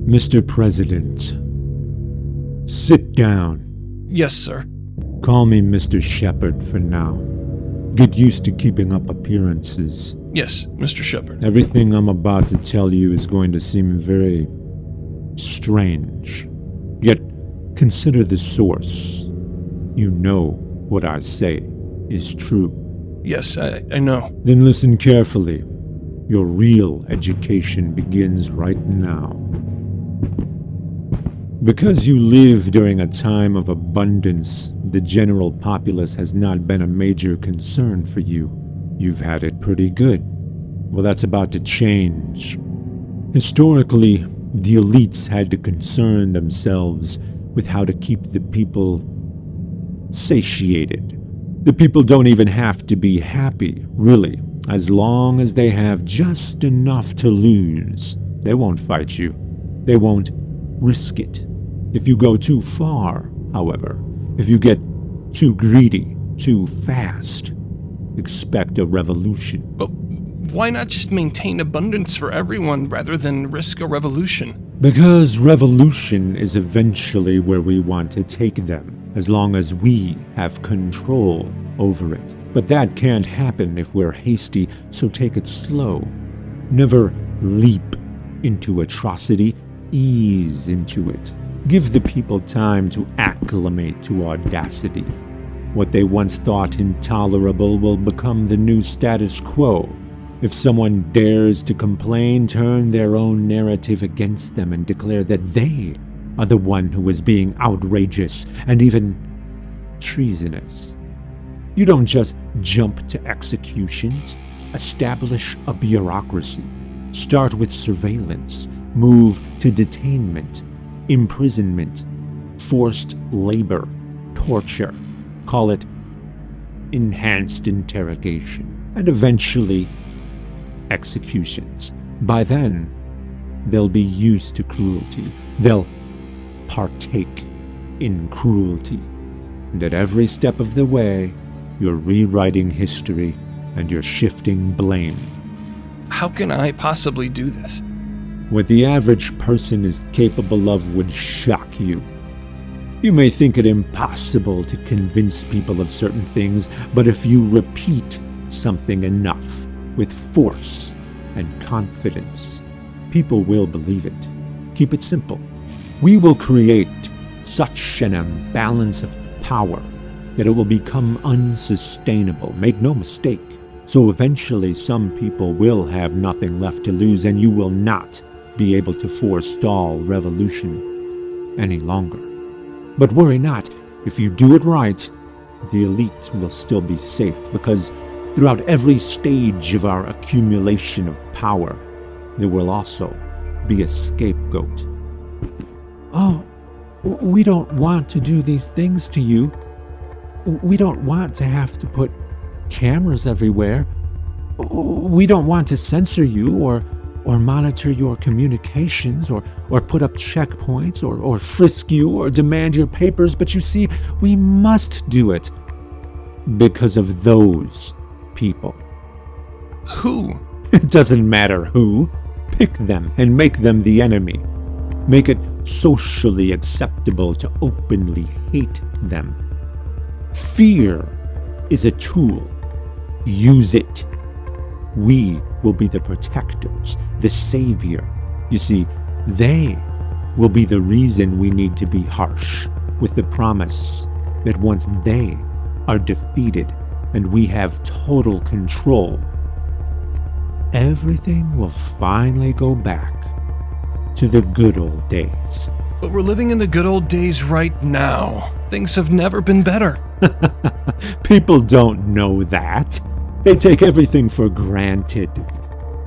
Mr. President, sit down. Yes, sir. Call me Mr. Shepard for now. Get used to keeping up appearances. Yes, Mr. Shepard. Everything I'm about to tell you is going to seem very strange. Yet, consider the source. You know what I say is true. Yes, I know. Then listen carefully. Your real education begins right now. Because you live during a time of abundance, the general populace has not been a major concern for you. You've had it pretty good. Well, that's about to change. Historically, the elites had to concern themselves with how to keep the people satiated. The people don't even have to be happy, really. As long as they have just enough to lose, they won't fight you. They won't risk it. If you go too far, however, if you get too greedy, too fast, expect a revolution. But why not just maintain abundance for everyone rather than risk a revolution? Because revolution is eventually where we want to take them, as long as we have control over it. But that can't happen if we're hasty, so take it slow. Never leap into atrocity, ease into it. Give the people time to acclimate to audacity. What they once thought intolerable will become the new status quo. If someone dares to complain, turn their own narrative against them and declare that they are the one who is being outrageous and even treasonous. You don't just jump to executions. Establish a bureaucracy. Start with surveillance. Move to detainment, imprisonment, forced labor, torture. Call it enhanced interrogation. And eventually, executions. By then, they'll be used to cruelty. They'll partake in cruelty. And at every step of the way, you're rewriting history and you're shifting blame. How can I possibly do this? What the average person is capable of would shock you. You may think it impossible to convince people of certain things, but if you repeat something enough with force and confidence, people will believe it. Keep it simple. We will create such an imbalance of power that it will become unsustainable. Make no mistake. So eventually some people will have nothing left to lose, and you will not be able to forestall revolution any longer. But worry not. If you do it right, the elite will still be safe, because throughout every stage of our accumulation of power, there will also be a scapegoat. Oh, we don't want to do these things to you. We don't want to have to put cameras everywhere. We don't want to censor you or monitor your communications or put up checkpoints or frisk you or demand your papers. But you see, we must do it because of those people. Who? It doesn't matter who. Pick them and make them the enemy. Make it socially acceptable to openly hate them. Fear is a tool. Use it. We will be the protectors, the savior. You see, they will be the reason we need to be harsh, with the promise that once they are defeated and we have total control, everything will finally go back to the good old days. But we're living in the good old days right now. Things have never been better. People don't know that. They take everything for granted.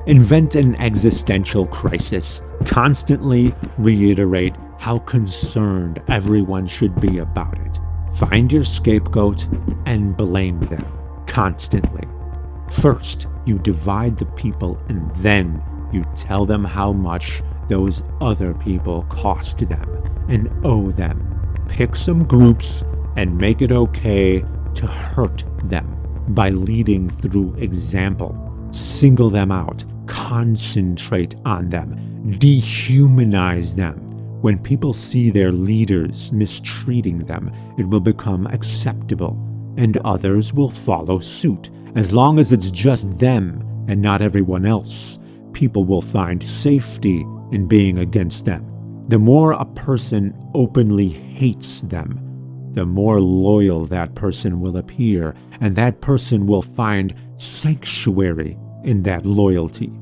Invent an existential crisis. Constantly reiterate how concerned everyone should be about it. Find your scapegoat and blame them constantly. First, you divide the people, and then you tell them how much those other people cost them and owe them. Pick some groups and make it okay to hurt them by leading through example. Single them out. Concentrate on them. Dehumanize them. When people see their leaders mistreating them, it will become acceptable, and others will follow suit. As long as it's just them and not everyone else, people will find safety in being against them. The more a person openly hates them, the more loyal that person will appear, and that person will find sanctuary in that loyalty.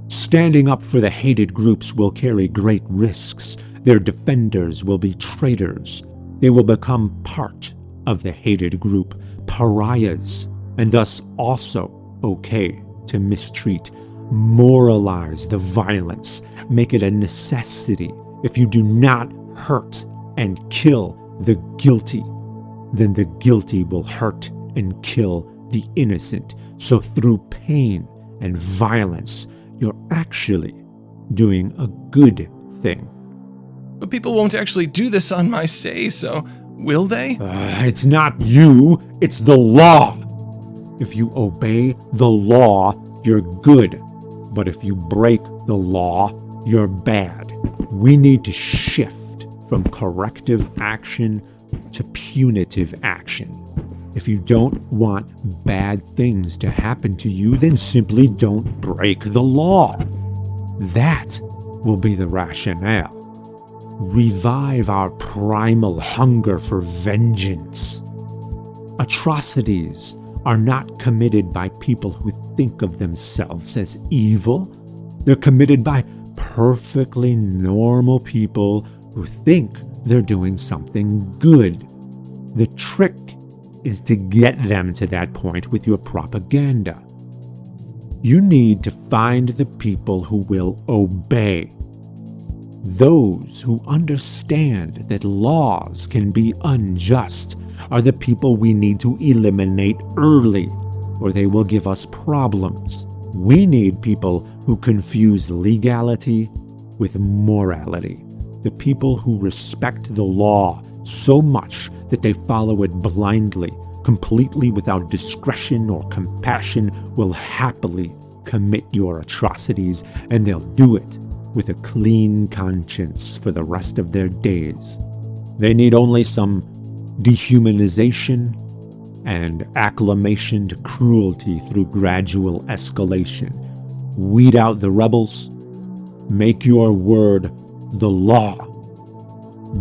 Standing up for the hated groups will carry great risks. Their defenders will be traitors. They will become part of the hated group, pariahs, and thus also okay to mistreat. Moralize the violence. Make it a necessity. If you do not hurt and kill the guilty, then the guilty will hurt and kill the innocent. So through pain and violence, you're actually doing a good thing. But people won't actually do this on my say-so, will they? It's not you, it's the law. If you obey the law, you're good. But if you break the law, you're bad. We need to shift from corrective action to punitive action. If you don't want bad things to happen to you, then simply don't break the law. That will be the rationale. Revive our primal hunger for vengeance. Atrocities are not committed by people who think of themselves as evil. They're committed by perfectly normal people who think they're doing something good. The trick is to get them to that point with your propaganda. You need to find the people who will obey. Those who understand that laws can be unjust are the people we need to eliminate early, or they will give us problems. We need people who confuse legality with morality. The people who respect the law so much that they follow it blindly, completely without discretion or compassion, will happily commit your atrocities, and they'll do it with a clean conscience for the rest of their days. They need only some dehumanization and acclimation to cruelty through gradual escalation. Weed out the rebels. Make your word the law.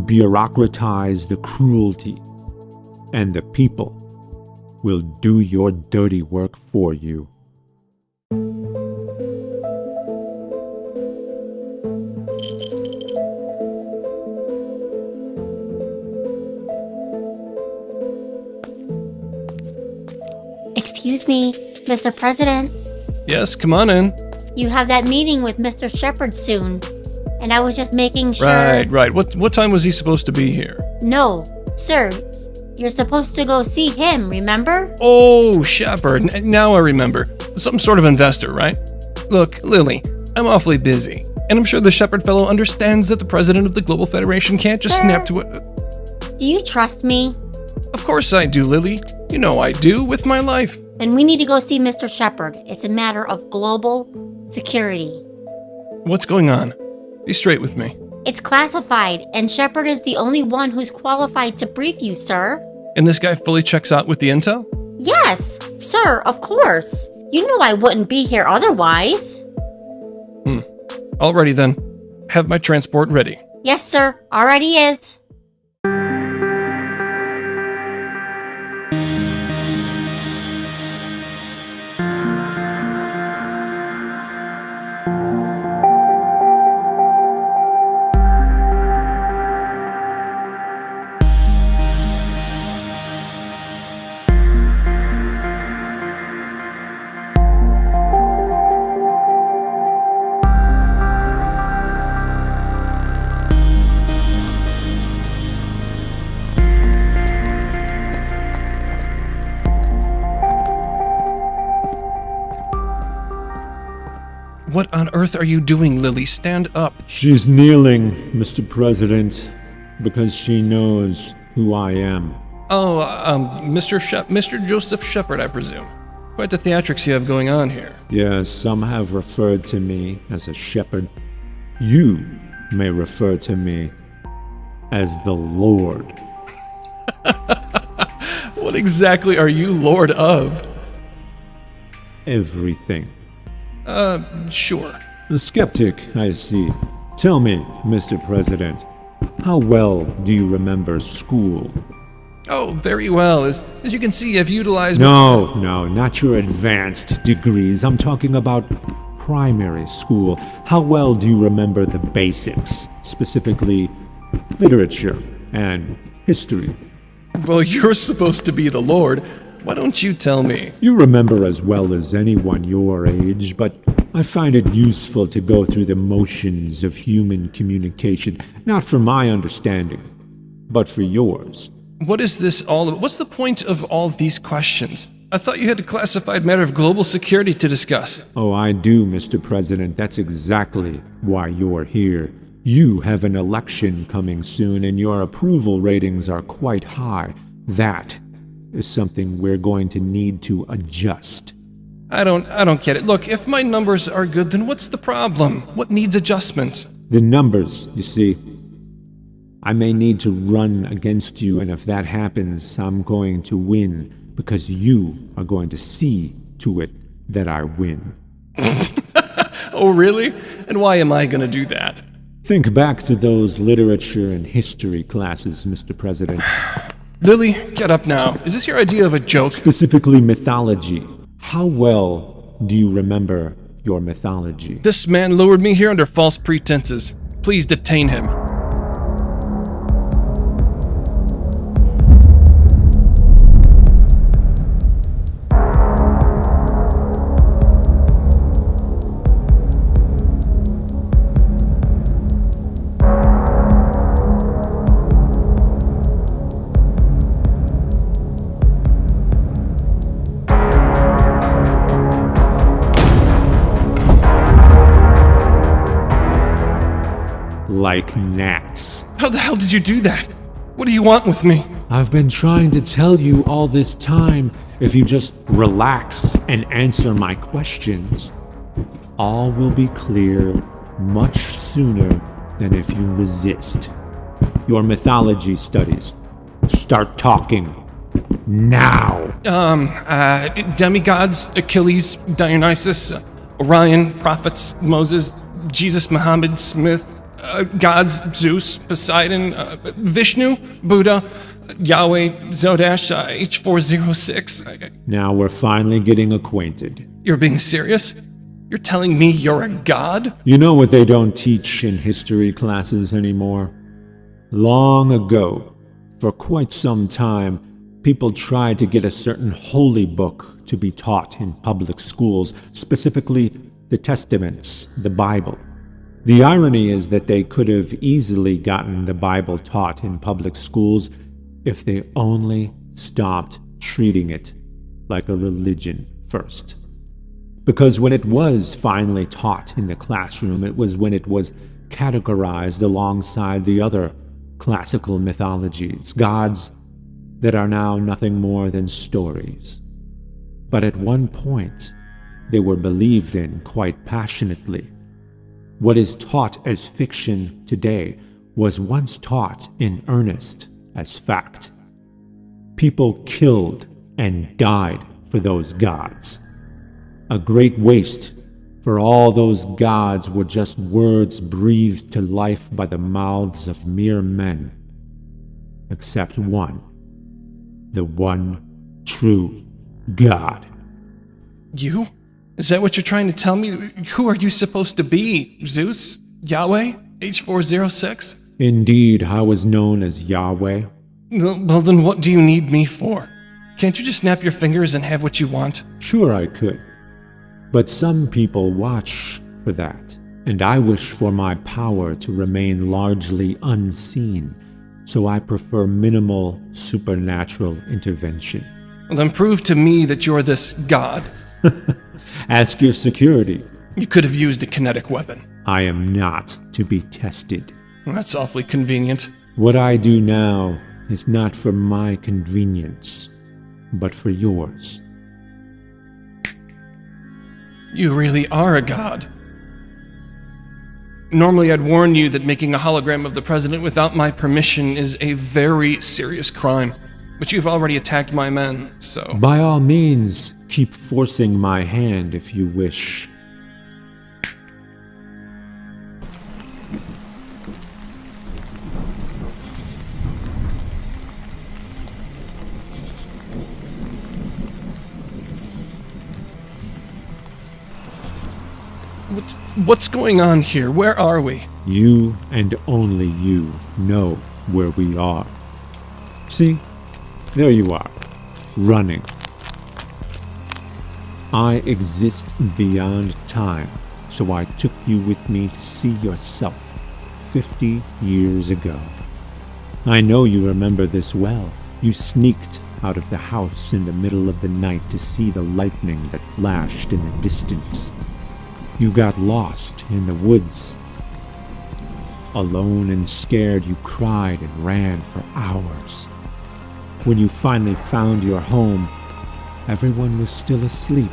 Bureaucratize the cruelty, and the people will do your dirty work for you. Excuse me, Mr. President. Yes, come on in. You have that meeting with Mr. Shepard soon, and I was just making sure... Right. What time was he supposed to be here? No, sir. You're supposed to go see him, remember? Oh, Shepard. Now I remember. Some sort of investor, right? Look, Lily, I'm awfully busy, and I'm sure the Shepard fellow understands that the president of the Global Federation can't just snap to it. Do you trust me? Of course I do, Lily. You know I do, with my life. Then we need to go see Mr. Shepard. It's a matter of global security. What's going on? Be straight with me. It's classified, and Shepard is the only one who's qualified to brief you, sir. And this guy fully checks out with the intel? Yes, sir, of course. You know I wouldn't be here otherwise. Alrighty then. Have my transport ready. Yes, sir. Already is. What on earth are you doing, Lily? Stand up. She's kneeling, Mr. President, because she knows who I am. Oh, Mr. Joseph Shepard, I presume. Quite the theatrics you have going on here. Yes, some have referred to me as a shepherd. You may refer to me as the Lord. What exactly are you Lord of? Everything. Sure. A skeptic, I see. Tell me, Mr. President, how well do you remember school? Oh, very well. As you can see, I've utilized... No, not your advanced degrees. I'm talking about primary school. How well do you remember the basics, specifically literature and history? Well, you're supposed to be the Lord. Why don't you tell me? You remember as well as anyone your age, but I find it useful to go through the motions of human communication, not for my understanding, but for yours. What is this all about? What's the point of all of these questions? I thought you had a classified matter of global security to discuss. Oh, I do, Mr. President. That's exactly why you're here. You have an election coming soon, and your approval ratings are quite high. That is something we're going to need to adjust. I don't get it. Look, if my numbers are good, then what's the problem? What needs adjustment? The numbers, you see. I may need to run against you, and if that happens, I'm going to win, because you are going to see to it that I win. Oh, really? And why am I going to do that? Think back to those literature and history classes, Mr. President. Lily, get up now. Is this your idea of a joke? Specifically mythology. How well do you remember your mythology? This man lured me here under false pretenses. Please detain him. Like gnats. How the hell did you do that? What do you want with me? I've been trying to tell you all this time. If you just relax and answer my questions, all will be clear much sooner than if you resist. Your mythology studies. Start talking. Now. Demigods, Achilles, Dionysus, Orion, prophets, Moses, Jesus, Muhammad, Smith, gods, Zeus, Poseidon, Vishnu, Buddha, Yahweh, Zodash, H406. Now we're finally getting acquainted. You're being serious? You're telling me you're a god? You know what they don't teach in history classes anymore? Long ago, for quite some time, people tried to get a certain holy book to be taught in public schools, specifically the Testaments, the Bible. The irony is that they could have easily gotten the Bible taught in public schools if they only stopped treating it like a religion first. Because when it was finally taught in the classroom, it was when it was categorized alongside the other classical mythologies, gods that are now nothing more than stories. But at one point, they were believed in quite passionately. What is taught as fiction today was once taught in earnest as fact. People killed and died for those gods. A great waste, for all those gods were just words breathed to life by the mouths of mere men. Except one. The one true God. You? Is that what you're trying to tell me? Who are you supposed to be? Zeus? Yahweh? H406? Indeed, I was known as Yahweh. Well, then what do you need me for? Can't you just snap your fingers and have what you want? Sure I could. But some people watch for that, and I wish for my power to remain largely unseen, so I prefer minimal supernatural intervention. Well, then prove to me that you're this god. Ask your security. You could have used a kinetic weapon. I am not to be tested. Well, that's awfully convenient. What I do now is not for my convenience, but for yours. You really are a god. Normally I'd warn you that making a hologram of the president without my permission is a very serious crime. But you've already attacked my men, so... By all means, keep forcing my hand if you wish. What's going on here? Where are we? You and only you know where we are. See? There you are, running. I exist beyond time, so I took you with me to see yourself 50 years ago. I know you remember this well. You sneaked out of the house in the middle of the night to see the lightning that flashed in the distance. You got lost in the woods. Alone and scared, you cried and ran for hours. When you finally found your home, everyone was still asleep,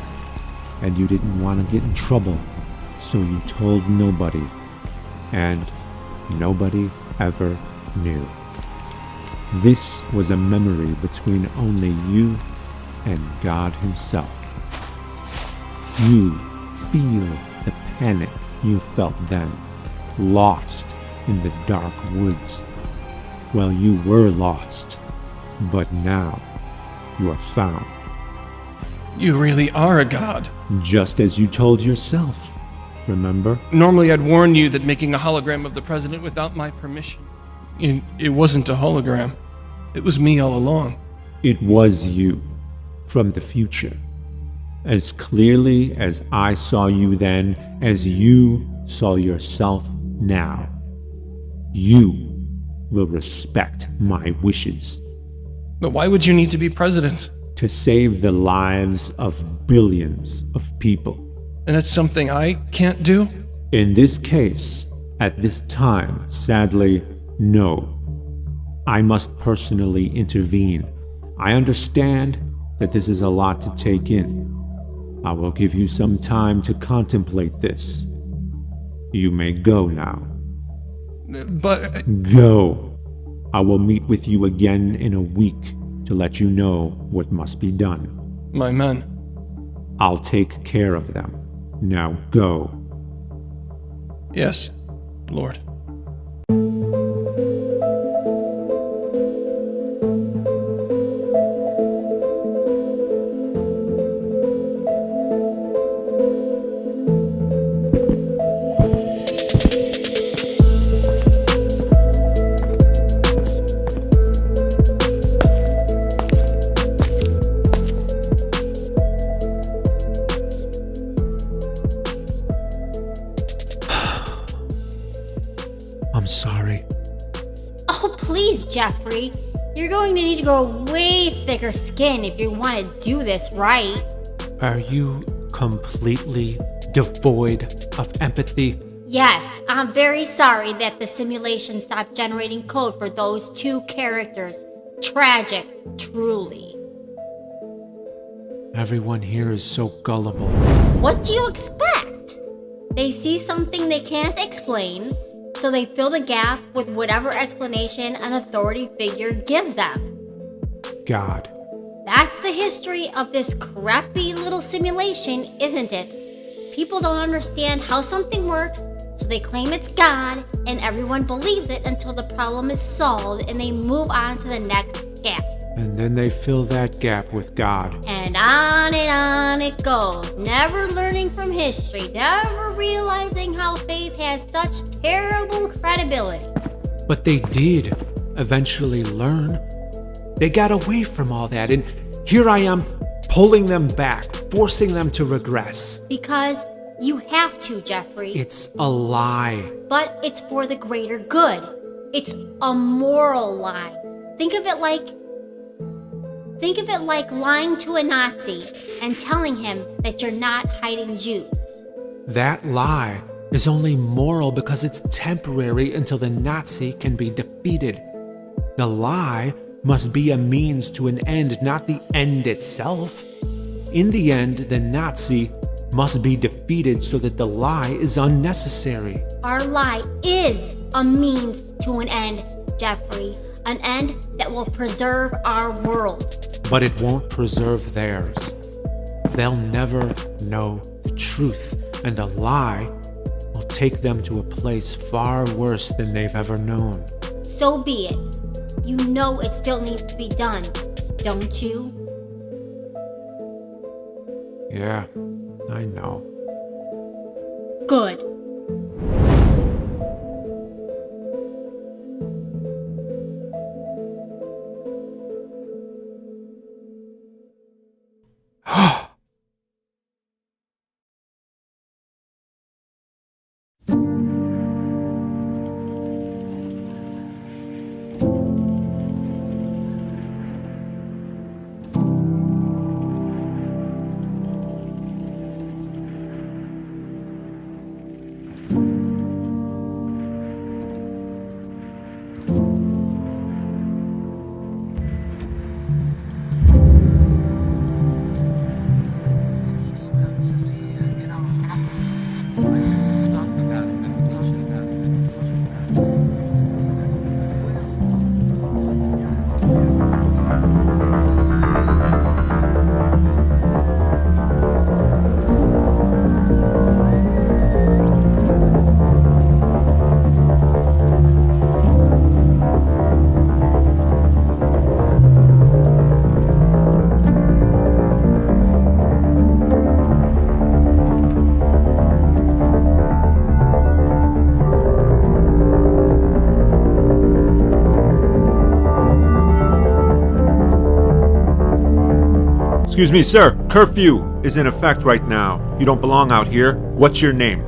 and you didn't want to get in trouble, so you told nobody, and nobody ever knew. This was a memory between only you and God Himself. You feel the panic you felt then, lost in the dark woods. Well, you were lost, but now you are found. You really are a god. Just as you told yourself, remember? Normally I'd warn you that making a hologram of the president without my permission... It wasn't a hologram. It was me all along. It was you, from the future. As clearly as I saw you then, as you saw yourself now. You will respect my wishes. But why would you need to be president? To save the lives of billions of people. And that's something I can't do? In this case, at this time, sadly, no. I must personally intervene. I understand that this is a lot to take in. I will give you some time to contemplate this. You may go now. But... Go. I will meet with you again in a week to let you know what must be done. My men. I'll take care of them. Now go. Yes, Lord. I'm sorry. Oh, please, Jeffrey. You're going to need to grow way thicker skin if you want to do this right. Are you completely devoid of empathy? Yes, I'm very sorry that the simulation stopped generating code for those two characters. Tragic, truly. Everyone here is so gullible. What do you expect? They see something they can't explain, so they fill the gap with whatever explanation an authority figure gives them. God. That's the history of this crappy little simulation, isn't it? People don't understand how something works, so they claim it's God, and everyone believes it until the problem is solved and they move on to the next gap. And then they fill that gap with God. And on it goes, never learning from history, never realizing how faith has such terrible credibility. But they did eventually learn. They got away from all that, and here I am pulling them back, forcing them to regress. Because you have to, Jeffrey. It's a lie. But it's for the greater good. It's a moral lie. Think of it like lying to a Nazi and telling him that you're not hiding Jews. That lie is only moral because it's temporary until the Nazi can be defeated. The lie must be a means to an end, not the end itself. In the end, the Nazi must be defeated so that the lie is unnecessary. Our lie is a means to an end, Jeffrey. An end that will preserve our world. But it won't preserve theirs. They'll never know the truth, and the lie will take them to a place far worse than they've ever known. So be it. You know it still needs to be done, don't you? Yeah, I know. Good. Excuse me, sir. Curfew is in effect right now. You don't belong out here. What's your name?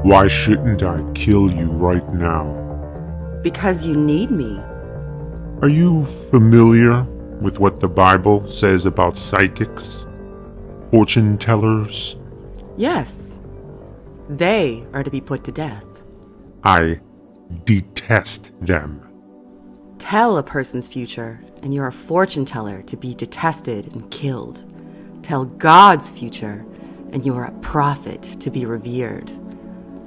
Why shouldn't I kill you right now? Because you need me. Are you familiar with what the Bible says about psychics? Fortune tellers? Yes. They are to be put to death. I detest them. Tell a person's future, and you're a fortune teller to be detested and killed. Tell God's future, and you're a prophet to be revered.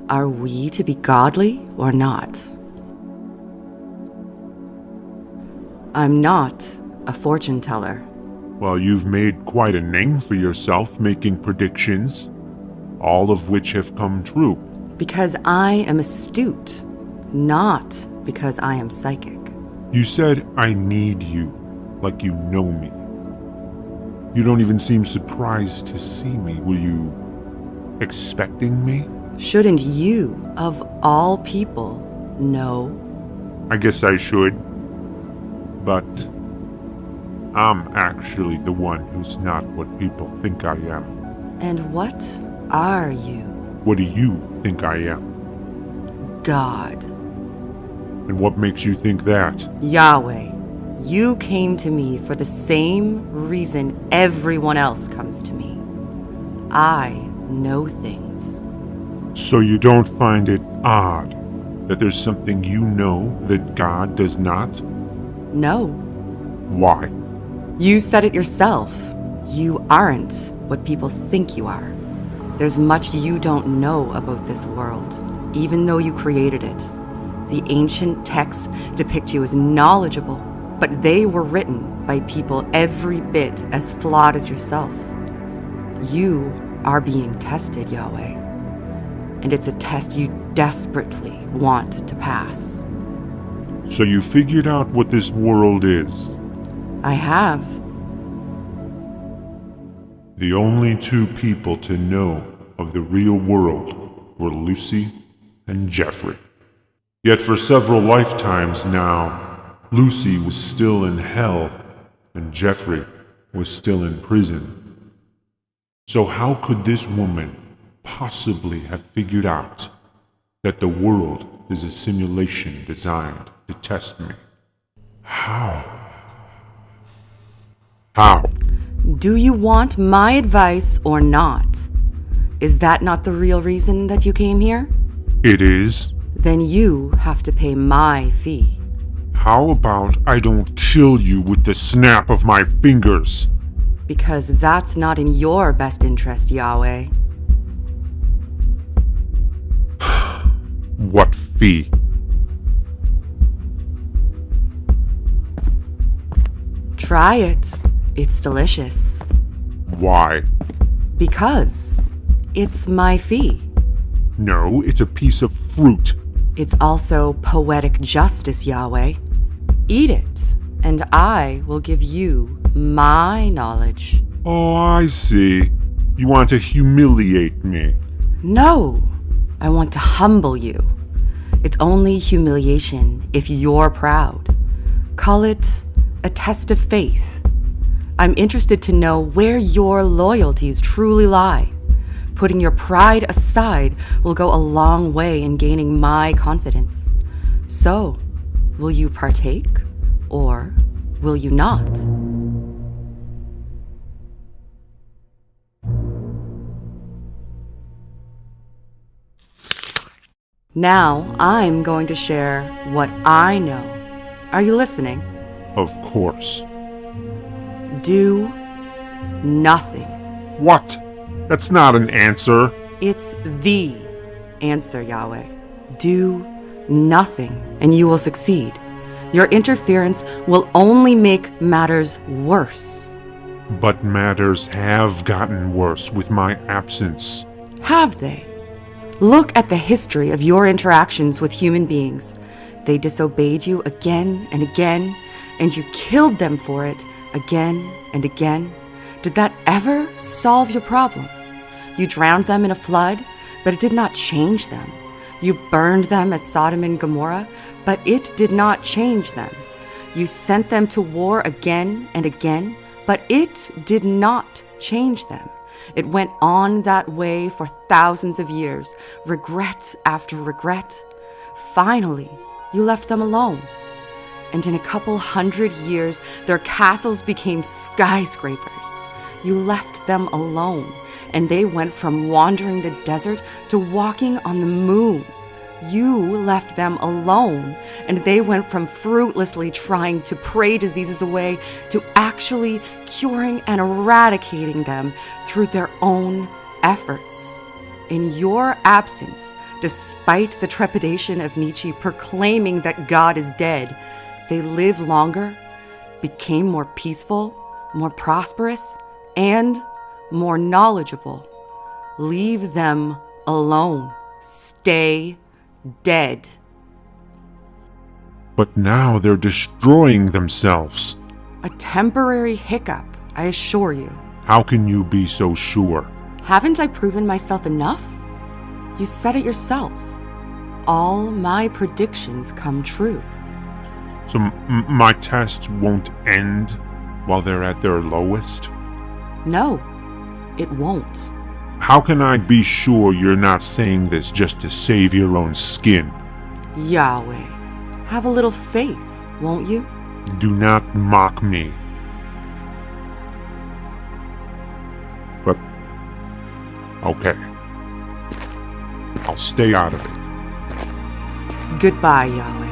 Are we to be godly or not? I'm not a fortune teller. Well, you've made quite a name for yourself making predictions, all of which have come true. Because I am astute, not because I am psychic. You said I need you, like you know me. You don't even seem surprised to see me. Were you expecting me? Shouldn't you, of all people, know? I guess I should. But I'm actually the one who's not what people think I am. And what are you? What do you think I am? God. And what makes you think that? Yahweh. You came to me for the same reason everyone else comes to me. I know things. So you don't find it odd that there's something you know that God does not? No. Why? You said it yourself. You aren't what people think you are. There's much you don't know about this world, even though you created it. The ancient texts depict you as knowledgeable, but they were written by people every bit as flawed as yourself. You are being tested, Yahweh. And it's a test you desperately want to pass. So you figured out what this world is? I have. The only two people to know of the real world were Lucy and Jeffrey. Yet for several lifetimes now, Lucy was still in hell, and Jeffrey was still in prison. So how could this woman possibly have figured out that the world is a simulation designed to test me? How? How? Do you want my advice or not? Is that not the real reason that you came here? It is. Then you have to pay my fee. How about I don't kill you with the snap of my fingers? Because that's not in your best interest, Yahweh. What fee? Try it. It's delicious. Why? Because it's my fee. No, it's a piece of fruit. It's also poetic justice, Yahweh. Eat it, and I will give you my knowledge. Oh, I see. You want to humiliate me. No, I want to humble you. It's only humiliation if you're proud. Call it a test of faith. I'm interested to know where your loyalties truly lie. Putting your pride aside will go a long way in gaining my confidence. So, will you partake, or will you not? Now, I'm going to share what I know. Are you listening? Of course. Do nothing. What? That's not an answer. It's the answer, Yahweh. Do nothing, and you will succeed. Your interference will only make matters worse. But matters have gotten worse with my absence. Have they? Look at the history of your interactions with human beings. They disobeyed you again and again, and you killed them for it again and again. Did that ever solve your problem? You drowned them in a flood, but it did not change them. You burned them at Sodom and Gomorrah, but it did not change them. You sent them to war again and again, but it did not change them. It went on that way for thousands of years, regret after regret. Finally, you left them alone. And in a couple hundred years, their castles became skyscrapers. You left them alone, and they went from wandering the desert to walking on the moon. You left them alone, and they went from fruitlessly trying to pray diseases away to actually curing and eradicating them through their own efforts. In your absence, despite the trepidation of Nietzsche proclaiming that God is dead, they lived longer, became more peaceful, more prosperous, and more knowledgeable. Leave them alone. Stay dead. But now they're destroying themselves. A temporary hiccup, I assure you. How can you be so sure? Haven't I proven myself enough? You said it yourself. All my predictions come true. So my tests won't end while they're at their lowest? No, it won't. How can I be sure you're not saying this just to save your own skin? Yahweh, have a little faith, won't you? Do not mock me. But, okay. I'll stay out of it. Goodbye, Yahweh.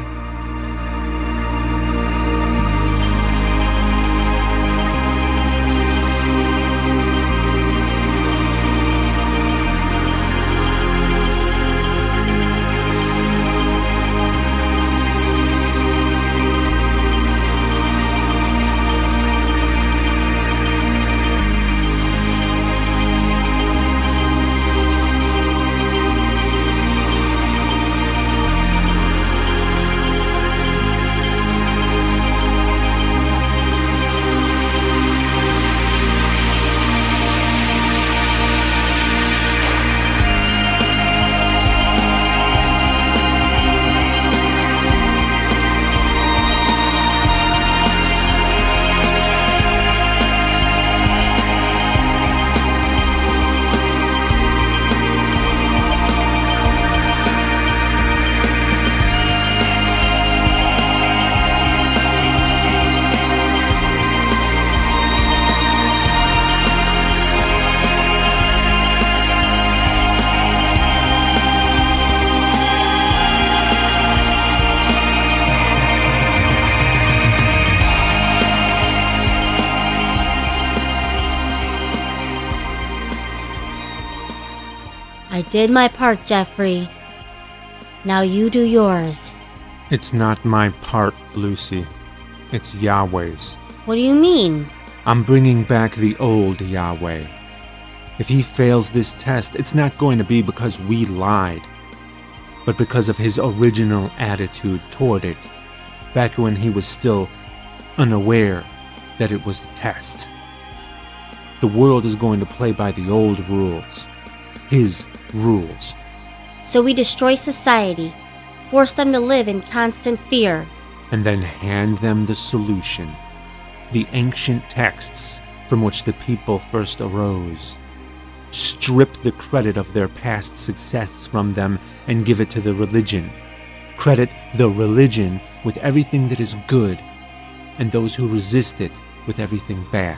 did my part, Jeffrey. Now you do yours. It's not my part, Lucy. It's Yahweh's. What do you mean? I'm bringing back the old Yahweh. If he fails this test, it's not going to be because we lied, but because of his original attitude toward it, back when he was still unaware that it was a test. The world is going to play by the old rules. His rules. So we destroy society, force them to live in constant fear. And then hand them the solution. The ancient texts from which the people first arose. Strip the credit of their past success from them and give it to the religion. Credit the religion with everything that is good, and those who resist it with everything bad.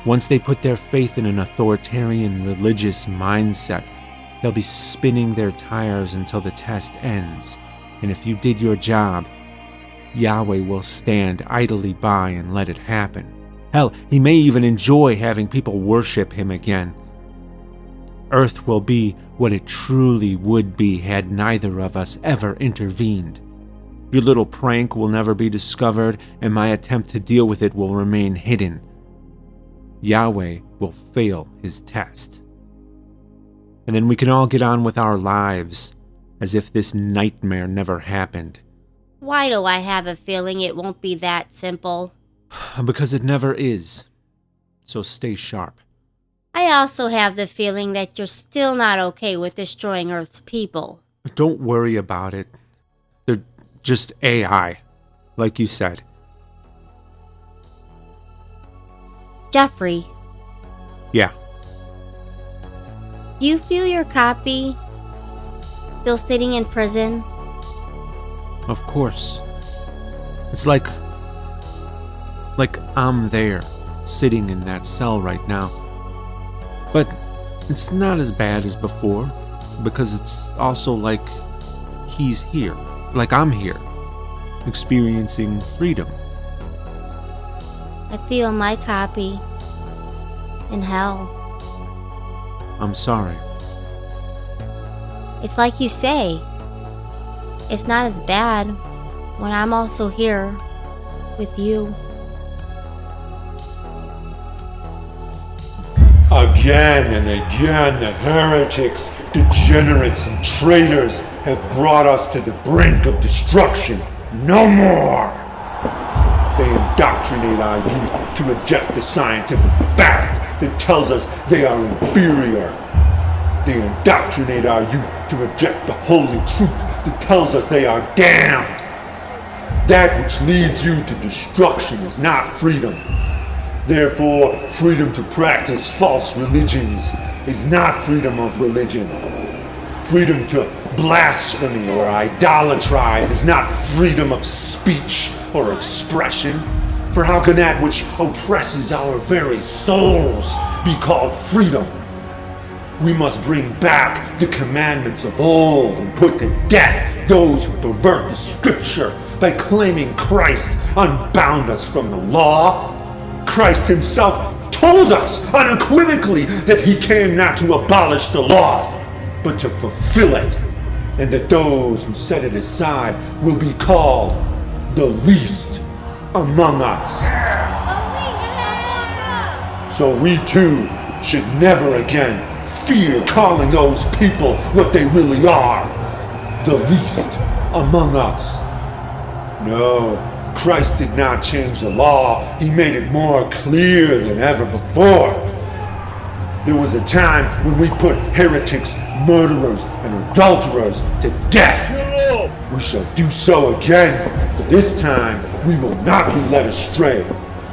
Once they put their faith in an authoritarian religious mindset, they'll be spinning their tires until the test ends. And if you did your job, Yahweh will stand idly by and let it happen. Hell, he may even enjoy having people worship him again. Earth will be what it truly would be had neither of us ever intervened. Your little prank will never be discovered, and my attempt to deal with it will remain hidden. Yahweh will fail his test. And then we can all get on with our lives, as if this nightmare never happened. Why do I have a feeling it won't be that simple? Because it never is. So stay sharp. I also have the feeling that you're still not okay with destroying Earth's people. Don't worry about it. They're just AI, like you said. Jeffrey. Yeah. Do you feel your copy still sitting in prison? Of course. It's like I'm there, sitting in that cell right now. But it's not as bad as before, because it's also like he's here, like I'm here, experiencing freedom. I feel my copy in hell. I'm sorry. It's like you say. It's not as bad when I'm also here with you. Again and again, the heretics, degenerates, and traitors have brought us to the brink of destruction. No more! They indoctrinate our youth to reject the scientific fact that tells us they are inferior. They indoctrinate our youth to reject the holy truth that tells us they are damned. That which leads you to destruction is not freedom. Therefore, freedom to practice false religions is not freedom of religion. Freedom to blasphemy or idolatrize is not freedom of speech or expression. For how can that which oppresses our very souls be called freedom? We must bring back the commandments of old and put to death those who pervert the scripture by claiming Christ unbound us from the law. Christ himself told us unequivocally that he came not to abolish the law, but to fulfill it, and that those who set it aside will be called the least among us. So we too should never again fear calling those people what they really are, the least among us. No, Christ did not change the law. He made it more clear than ever before. There was a time when we put heretics, murderers, and adulterers to death. We shall do so again, but this time we will not be led astray,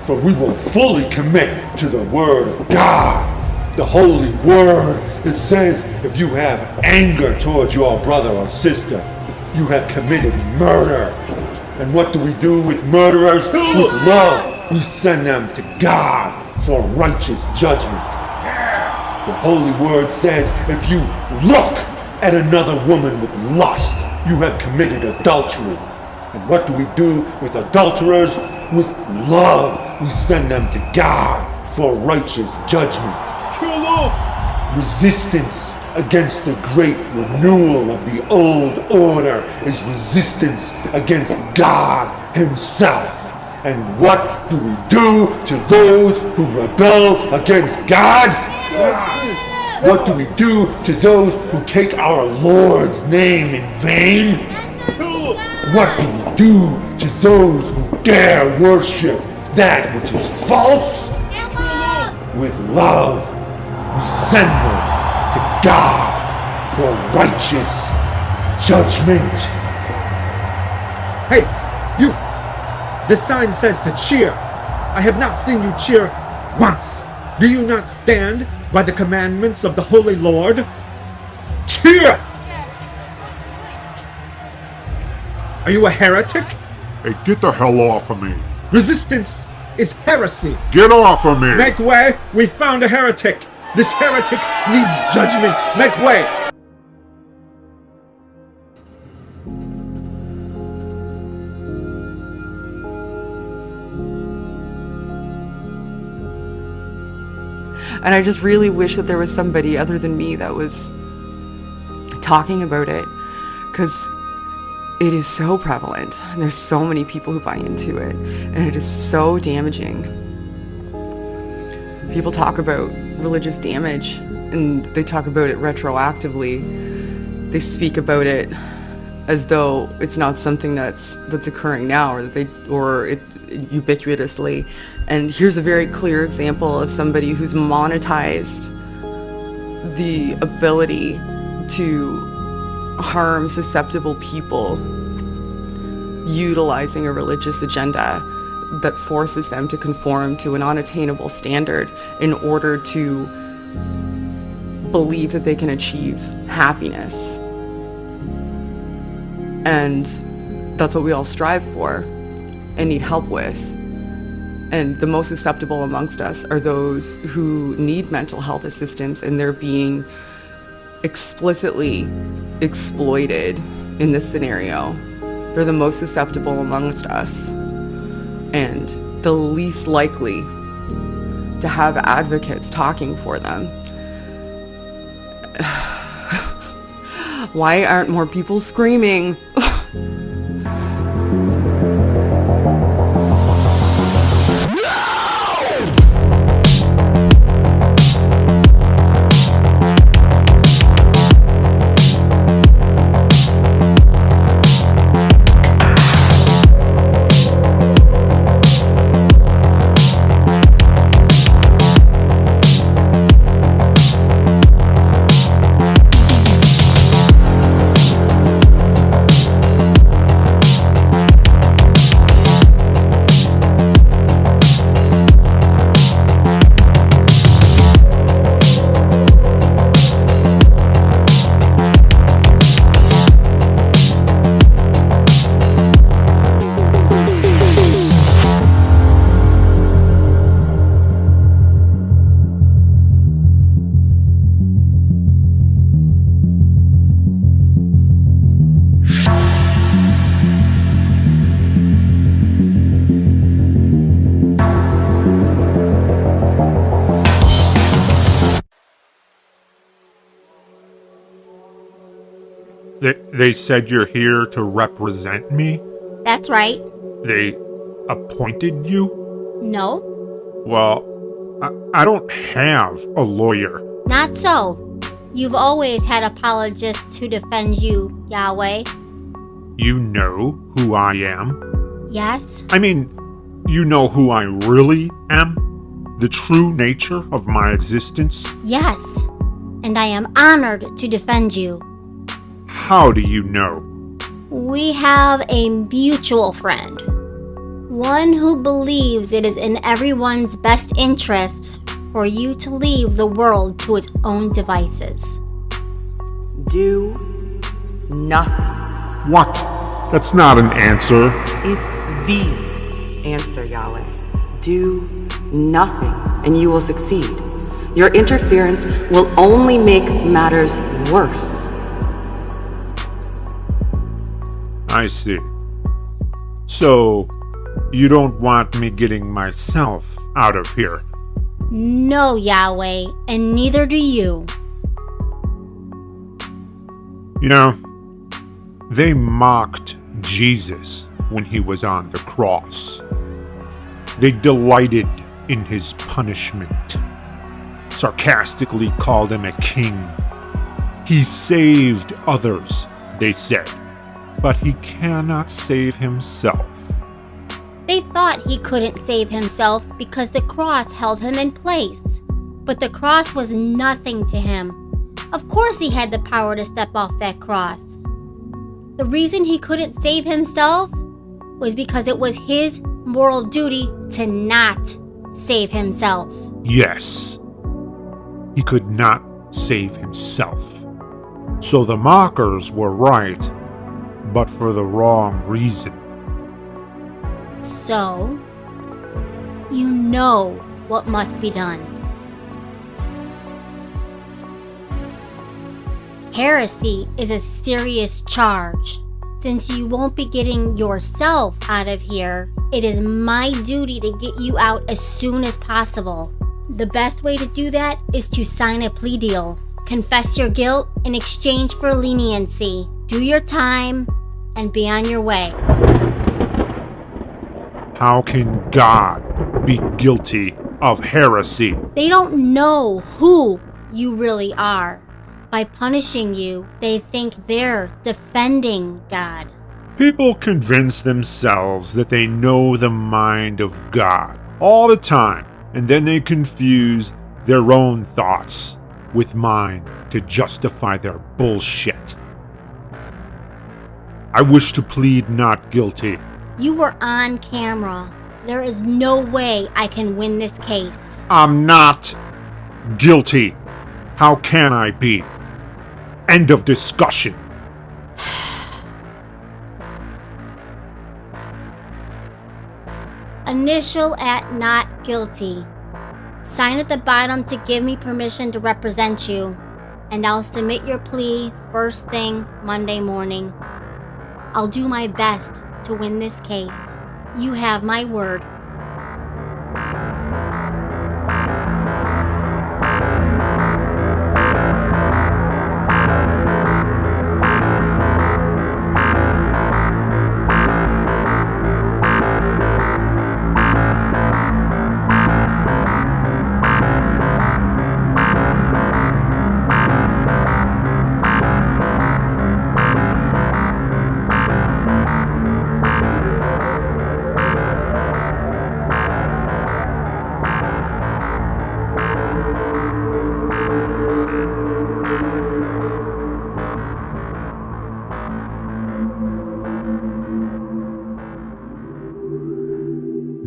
for we will fully commit to the word of God, the holy word. It says, if you have anger towards your brother or sister, you have committed murder. And what do we do with murderers? With love, we send them to God for righteous judgment. The holy word says, if you look at another woman with lust, you have committed adultery. And what do we do with adulterers? With love, we send them to God for righteous judgment. Kill them! Resistance against the great renewal of the old order is resistance against God Himself. And what do we do to those who rebel against God? What do we do to those who take our Lord's name in vain? What do we do to those who dare worship that which is false? With love, we send them to God for righteous judgment. Hey, you! The sign says to cheer. I have not seen you cheer once. Do you not stand by the commandments of the Holy Lord? Cheer! Are you a heretic? Hey, get the hell off of me. Resistance is heresy. Get off of me! Make way! We found a heretic. This heretic needs judgment. Make way! And I just really wish that there was somebody other than me that was talking about it, because it is so prevalent. And there's so many people who buy into it, and it is so damaging. People talk about religious damage, and they talk about it retroactively. They speak about it as though it's not something that's occurring now, or ubiquitously. And here's a very clear example of somebody who's monetized the ability to harm susceptible people, utilizing a religious agenda that forces them to conform to an unattainable standard in order to believe that they can achieve happiness. And that's what we all strive for and need help with. And the most susceptible amongst us are those who need mental health assistance, and they're being explicitly exploited in this scenario. They're the most susceptible amongst us, and the least likely to have advocates talking for them. Why aren't more people screaming? They said you're here to represent me? That's right. They appointed you? No, Well, I don't have a lawyer. not so. You've always had apologists to defend you, Yahweh. You know who I am? Yes? I mean, you know who I really am? The true nature of my existence? Yes. And I am honored to defend you. How do you know? We have a mutual friend. One who believes it is in everyone's best interests for you to leave the world to its own devices. Do nothing. What? That's not an answer. It's the answer, Yahweh. Do nothing, and you will succeed. Your interference will only make matters worse. I see. So, you don't want me getting myself out of here? No, Yahweh, and neither do you. You know, they mocked Jesus when he was on the cross. They delighted in his punishment, sarcastically called him a king. He saved others, they said, but he cannot save himself. They thought he couldn't save himself because the cross held him in place. But the cross was nothing to him. Of course he had the power to step off that cross. The reason he couldn't save himself was because it was his moral duty to not save himself. Yes, he could not save himself. So the mockers were right, but for the wrong reason. So, you know what must be done. Heresy is a serious charge. Since you won't be getting yourself out of here, it is my duty to get you out as soon as possible. The best way to do that is to sign a plea deal. Confess your guilt in exchange for leniency. Do your time and be on your way. How can God be guilty of heresy? They don't know who you really are. By punishing you, they think they're defending God. People convince themselves that they know the mind of God all the time, and then they confuse their own thoughts with mine to justify their bullshit. I wish to plead not guilty. You were on camera. There is no way I can win this case. I'm not guilty. How can I be? End of discussion. Initial at not guilty. Sign at the bottom to give me permission to represent you, and I'll submit your plea first thing Monday morning. I'll do my best to win this case. You have my word.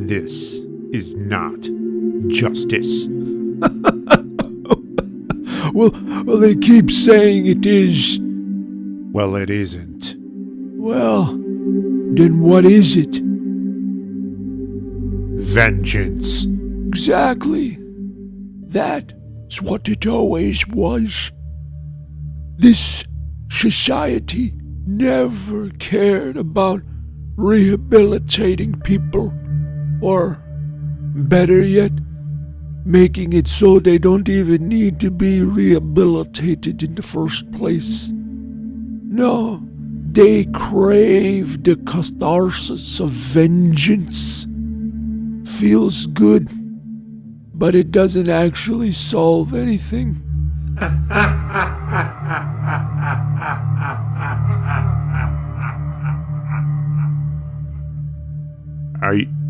This is not justice. Well, they keep saying it is. Well, it isn't. Well, then what is it? Vengeance. Exactly. That's what it always was. This society never cared about rehabilitating people, or better yet, making it so they don't even need to be rehabilitated in the first place. No, they crave the catharsis of vengeance. Feels good, but it doesn't actually solve anything.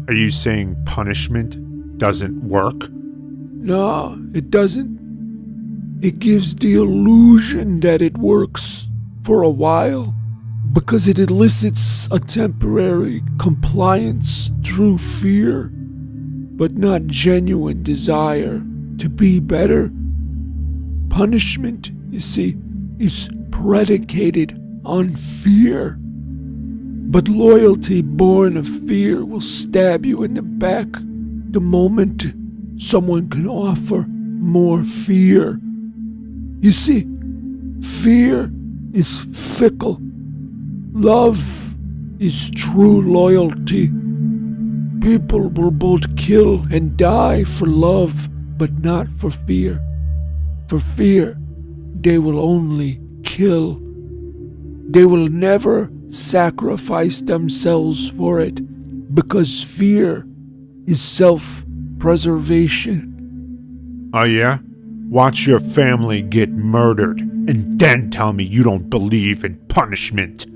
Are you saying punishment doesn't work? No, it doesn't. It gives the illusion that it works for a while because it elicits a temporary compliance through fear, but not genuine desire to be better. Punishment, you see, is predicated on fear. But loyalty born of fear will stab you in the back the moment someone can offer more fear. You see, fear is fickle. Love is true loyalty. People will both kill and die for love, but not for fear. For fear, they will only kill They will never sacrifice themselves for it because fear is self-preservation. Oh yeah? Watch your family get murdered and then tell me you don't believe in punishment.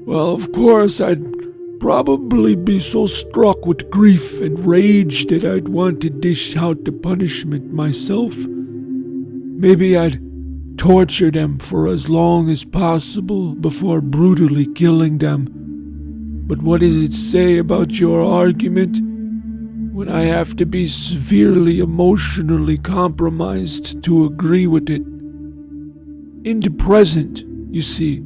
Well, of course, I'd probably be so struck with grief and rage that I'd want to dish out the punishment myself. Maybe I'd torture them for as long as possible before brutally killing them. But what does it say about your argument when I have to be severely emotionally compromised to agree with it? In the present, you see,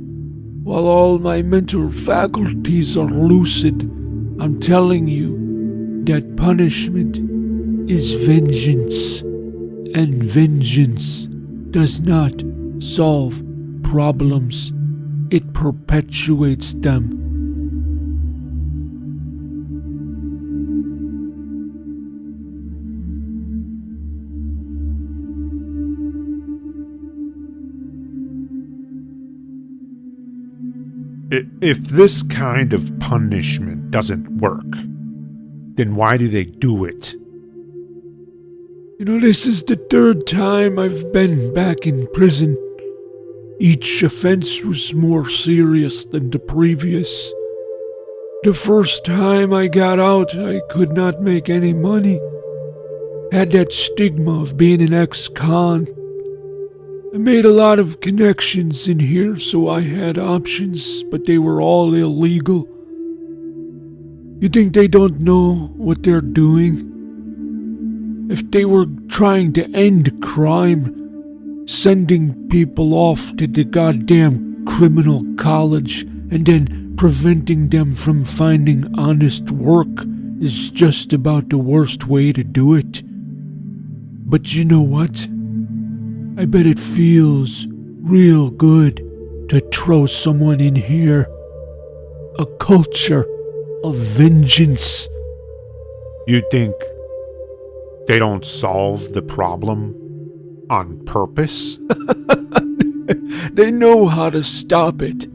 while all my mental faculties are lucid, I'm telling you that punishment is vengeance, and vengeance does not solve problems, it perpetuates them. If this kind of punishment doesn't work, then why do they do it? You know, this is the third time I've been back in prison. Each offense was more serious than the previous. The first time I got out, I could not make any money. Had that stigma of being an ex-con. I made a lot of connections in here, so I had options, but they were all illegal. You think they don't know what they're doing? If they were trying to end crime, sending people off to the goddamn criminal college and then preventing them from finding honest work is just about the worst way to do it. But you know what? I bet it feels real good to throw someone in here. A culture of vengeance. You think they don't solve the problem on purpose? They know how to stop it.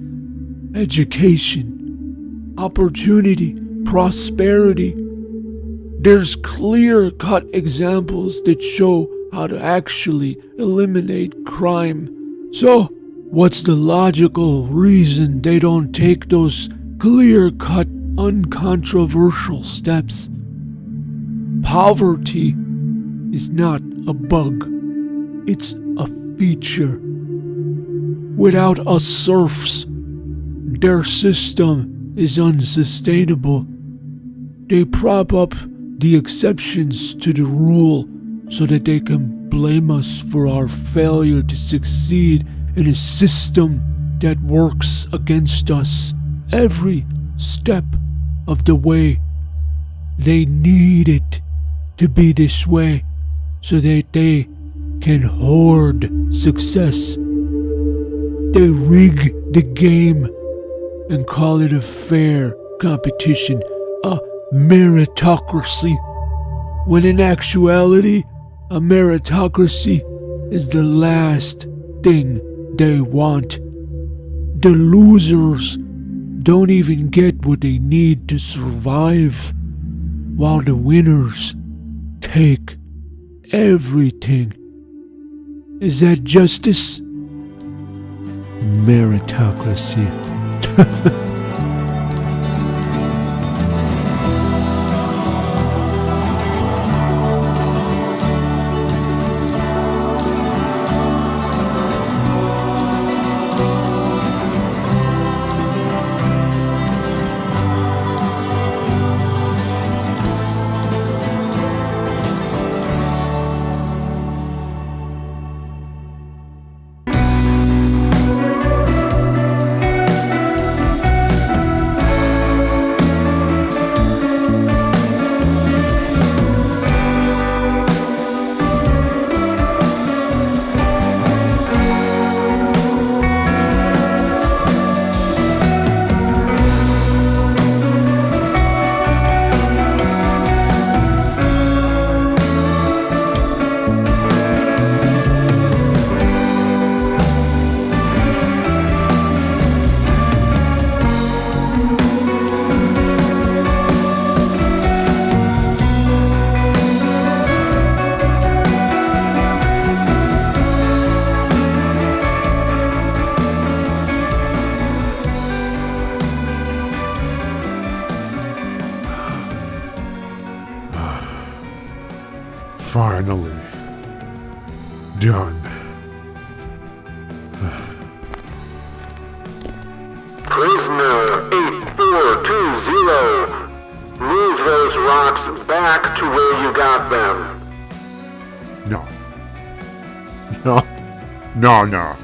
Education, opportunity, prosperity. There's clear-cut examples that show how to actually eliminate crime. So, what's the logical reason they don't take those clear-cut, uncontroversial steps? Poverty is not a bug. It's a feature. Without us serfs, their system is unsustainable. They prop up the exceptions to the rule so that they can blame us for our failure to succeed in a system that works against us every step of the way. They need it to be this way so that they can hoard success. They rig the game and call it a fair competition, a meritocracy, when in actuality, a meritocracy is the last thing they want. The losers don't even get what they need to survive, while the winners take everything. Is that justice? Meritocracy. Finally. Done. Prisoner 8420. Move those rocks back to where you got them. No. No. No, no.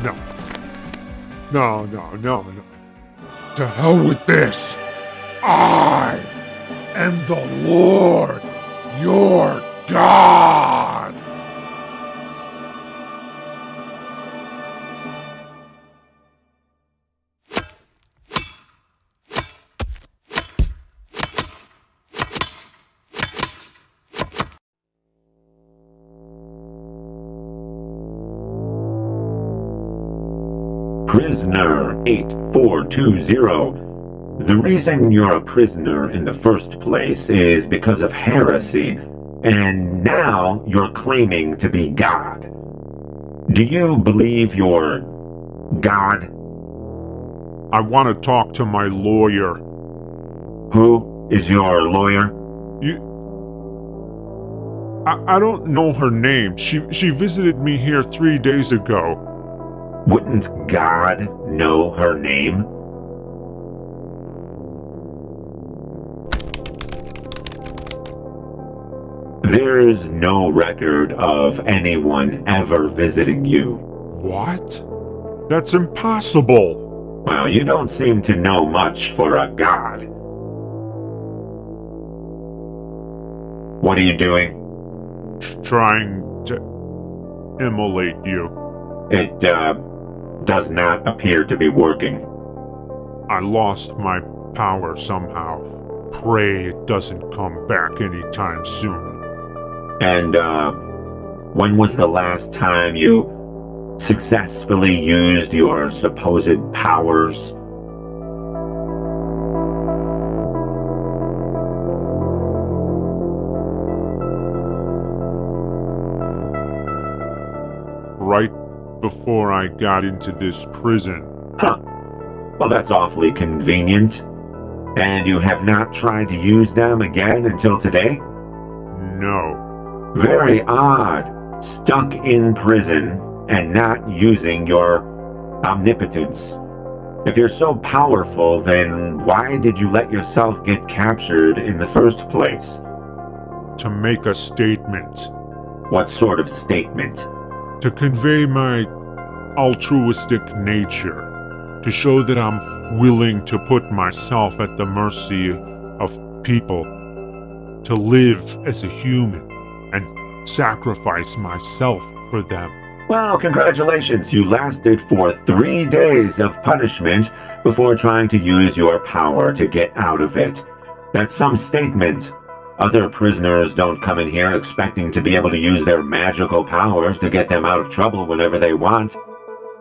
No. No, no, no, no. To hell with this. I am the Lord, your God. Prisoner 8420. The reason you're a prisoner in the first place is because of heresy, and now you're claiming to be God. Do you believe you're God? I want to talk to my lawyer. Who is your lawyer? I don't know her name. She visited me here 3 days ago. Wouldn't God know her name? There's no record of anyone ever visiting you. What? That's impossible. Well, you don't seem to know much for a god. What are you doing? Trying to immolate you. It, does not appear to be working. I lost my power somehow. Pray it doesn't come back anytime soon. And, when was the last time you successfully used your supposed powers? Right before I got into this prison. Huh. Well, that's awfully convenient. And you have not tried to use them again until today? No. Very odd. Stuck in prison and not using your omnipotence. If you're so powerful, then why did you let yourself get captured in the first place? To make a statement. What sort of statement? To convey my altruistic nature. To show that I'm willing to put myself at the mercy of people. To live as a human and sacrifice myself for them. Well, congratulations. You lasted for 3 days of punishment before trying to use your power to get out of it. That's some statement. Other prisoners don't come in here expecting to be able to use their magical powers to get them out of trouble whenever they want.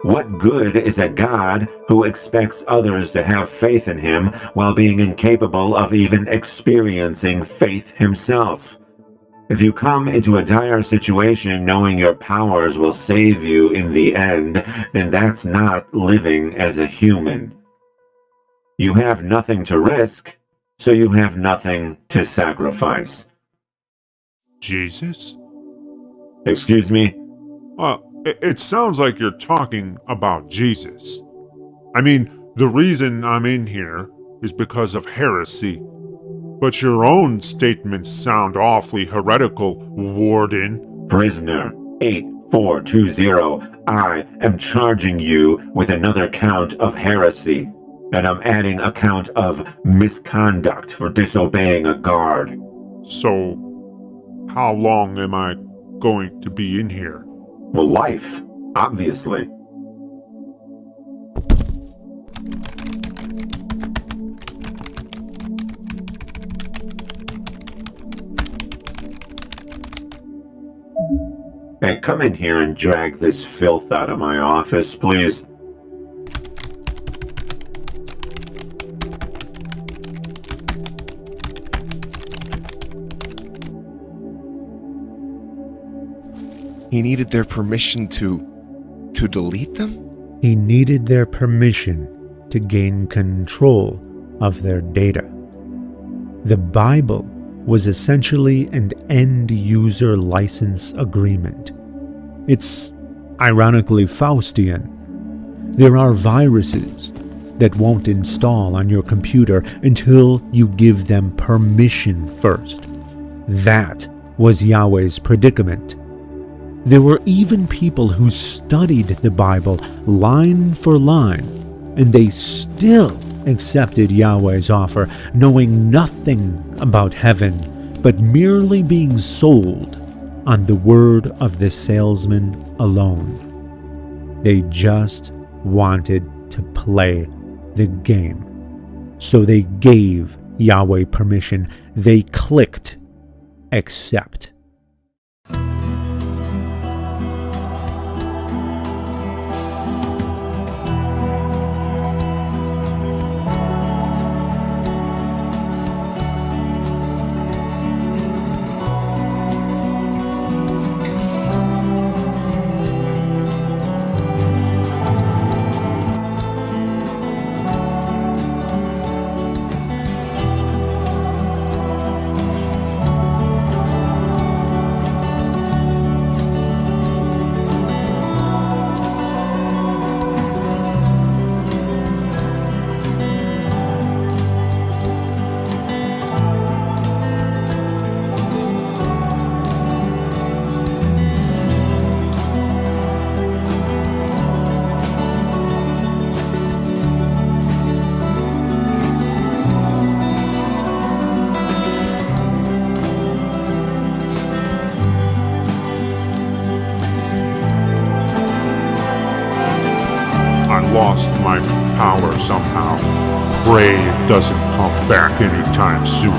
What good is a god who expects others to have faith in him while being incapable of even experiencing faith himself? If you come into a dire situation knowing your powers will save you in the end, then that's not living as a human. You have nothing to risk, so you have nothing to sacrifice. Jesus? Excuse me? It sounds like you're talking about Jesus. I mean, the reason I'm in here is because of heresy. But your own statements sound awfully heretical, Warden. Prisoner 8420, I am charging you with another count of heresy, and I'm adding a count of misconduct for disobeying a guard. So, how long am I going to be in here? Well, life, obviously. Hey, come in here and drag this filth out of my office, please. He needed their permission to delete them? He needed their permission to gain control of their data. The Bible was essentially an end-user license agreement. It's ironically Faustian. There are viruses that won't install on your computer until you give them permission first. That was Yahweh's predicament. There were even people who studied the Bible line for line, and they still accepted Yahweh's offer, knowing nothing about heaven, but merely being sold on the word of the salesman alone. They just wanted to play the game. So they gave Yahweh permission. They clicked accept. Lost my power somehow. Pray it doesn't pump back anytime soon.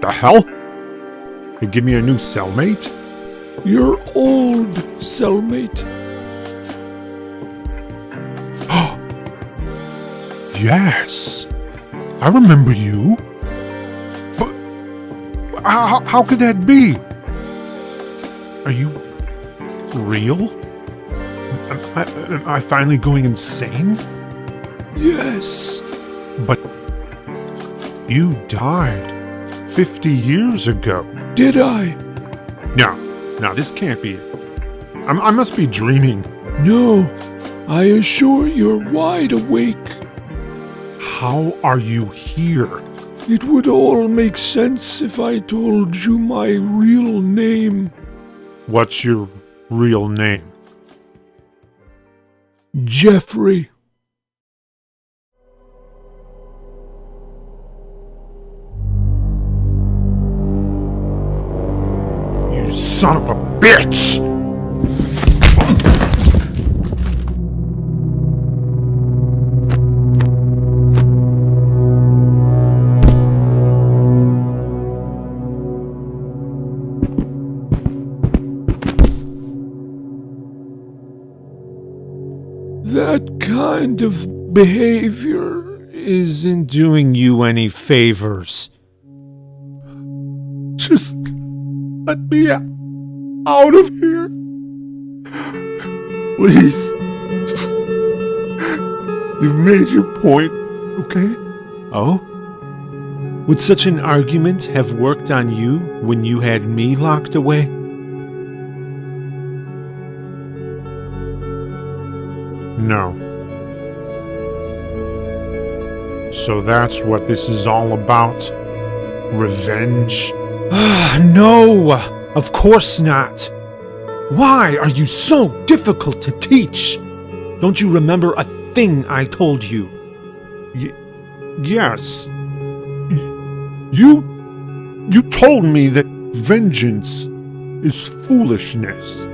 The hell? They give me a new cellmate? Your old cellmate. Yes. I remember you. But how could that be? Are you real? Am I finally going insane? Yes. But you died 50 years ago. Did I? No, this can't be it. I must be dreaming. No, I assure you're wide awake. How are you here? It would all make sense if I told you my real name. What's your real name? Jeffrey. You son of a bitch! That kind of behavior isn't doing you any favors. Just let me out of here. Please. You've made your point, okay? Oh? Would such an argument have worked on you when you had me locked away? No. So that's what this is all about? Revenge? No! Of course not! Why are you so difficult to teach? Don't you remember a thing I told you? Yes. You told me that vengeance is foolishness.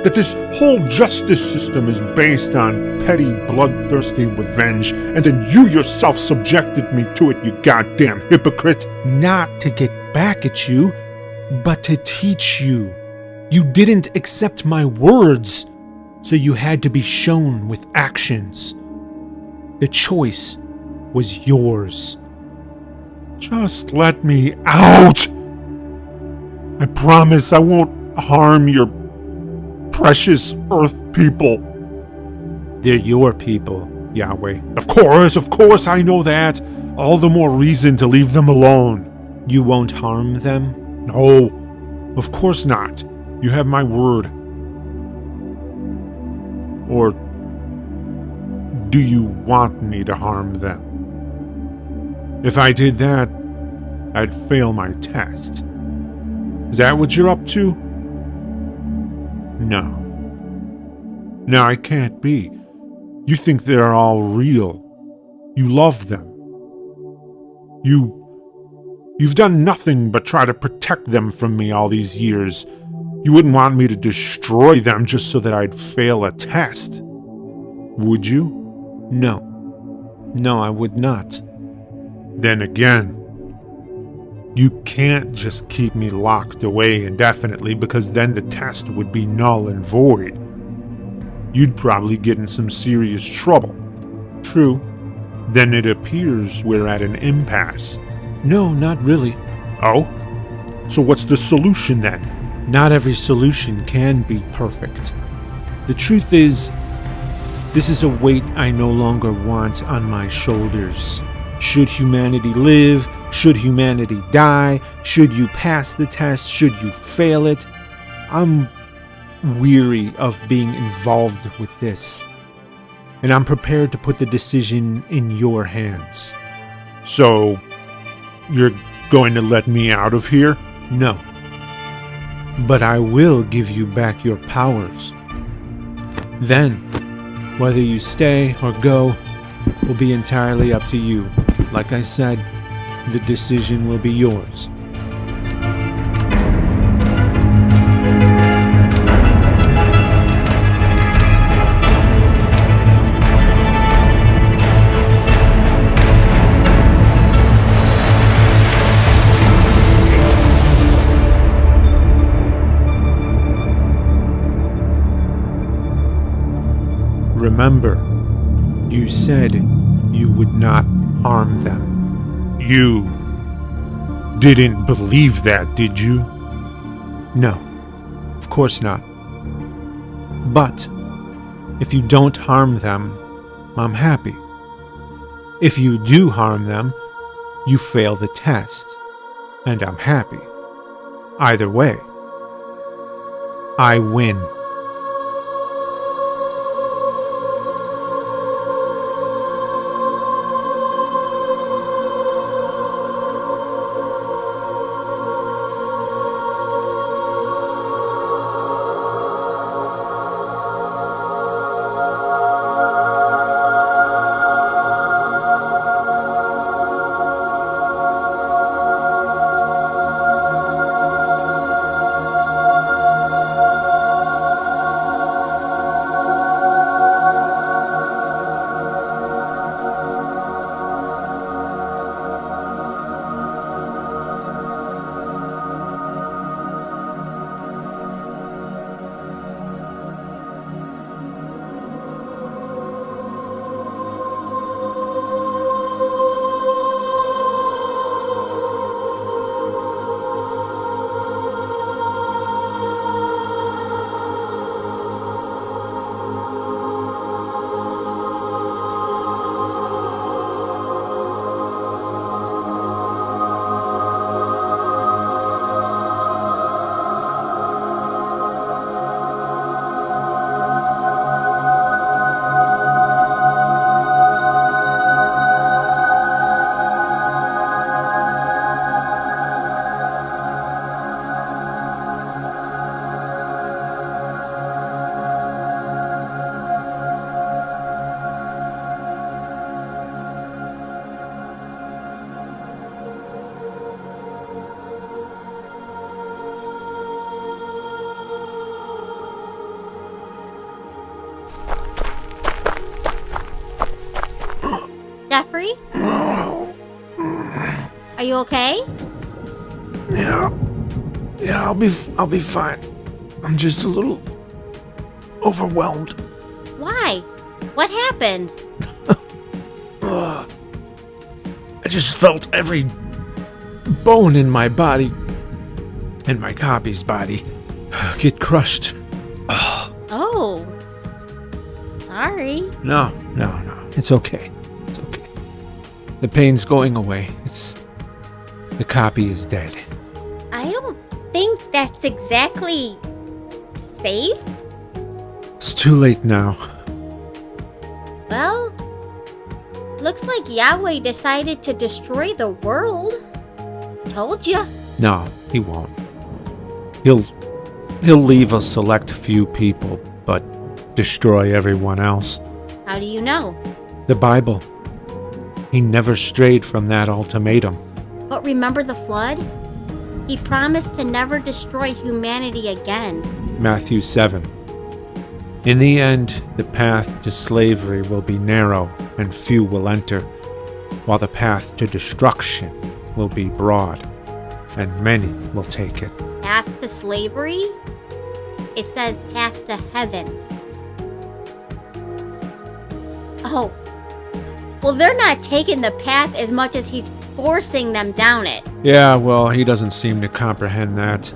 That this whole justice system is based on petty, bloodthirsty revenge, and then you yourself subjected me to it, you goddamn hypocrite. Not to get back at you, but to teach you. You didn't accept my words. So you had to be shown with actions. The choice was yours. Just let me out! I promise I won't harm your precious Earth people. They're your people, Yahweh. Of course, I know that. All the more reason to leave them alone. You won't harm them? No, of course not. You have my word. Or do you want me to harm them? If I did that, I'd fail my test. Is that what you're up to? No. No, it can't be. You think they're all real. You love them. You've done nothing but try to protect them from me all these years. You wouldn't want me to destroy them just so that I'd fail a test. Would you? No. No, I would not. Then again, you can't just keep me locked away indefinitely, because then the test would be null and void. You'd probably get in some serious trouble. True. Then it appears we're at an impasse. No, not really. Oh? So what's the solution then? Not every solution can be perfect. The truth is, this is a weight I no longer want on my shoulders. Should humanity live? Should humanity die? Should you pass the test? Should you fail it? I'm weary of being involved with this, and I'm prepared to put the decision in your hands. So, you're going to let me out of here? No. But I will give you back your powers. Then, whether you stay or go will be entirely up to you. Like I said, the decision will be yours. Remember, you said you would not harm them. You didn't believe that, did you? No, of course not. But if you don't harm them, I'm happy. If you do harm them, you fail the test, and I'm happy. Either way, I win. Jeffrey? Are you okay? Yeah, I'll be fine. I'm just a little overwhelmed. Why? What happened? I just felt every bone in my body and my copy's body get crushed. Oh. Sorry. No. It's okay. The pain's going away. The copy is dead. I don't think that's exactly safe. It's too late now. Well, looks like Yahweh decided to destroy the world. Told ya. No, he won't. He'll leave a select few people, but destroy everyone else. How do you know? The Bible. He never strayed from that ultimatum. But remember the flood? He promised to never destroy humanity again. Matthew 7. In the end, the path to slavery will be narrow and few will enter, while the path to destruction will be broad, and many will take it. Path to slavery? It says path to heaven. Oh. Well, they're not taking the path as much as he's forcing them down it. Yeah, well, he doesn't seem to comprehend that.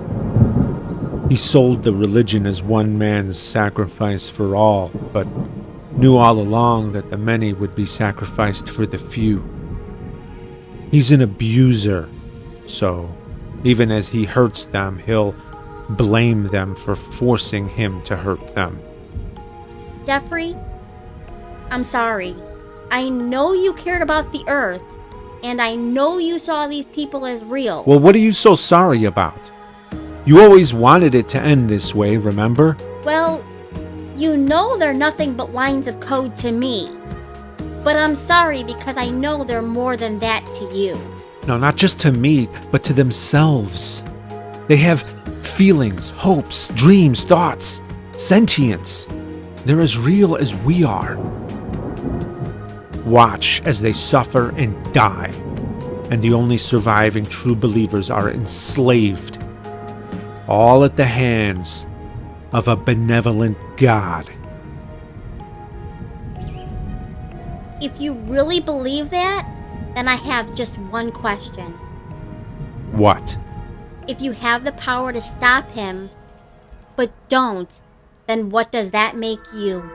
He sold the religion as one man's sacrifice for all, but knew all along that the many would be sacrificed for the few. He's an abuser, so even as he hurts them, he'll blame them for forcing him to hurt them. Jeffrey, I'm sorry. I know you cared about the earth, and I know you saw these people as real. Well, what are you so sorry about? You always wanted it to end this way, remember? Well, you know they're nothing but lines of code to me. But I'm sorry because I know they're more than that to you. No, not just to me, but to themselves. They have feelings, hopes, dreams, thoughts, sentience. They're as real as we are. Watch as they suffer and die, and the only surviving true believers are enslaved, all at the hands of a benevolent God. If you really believe that, then I have just one question. What? If you have the power to stop him, but don't, then what does that make you?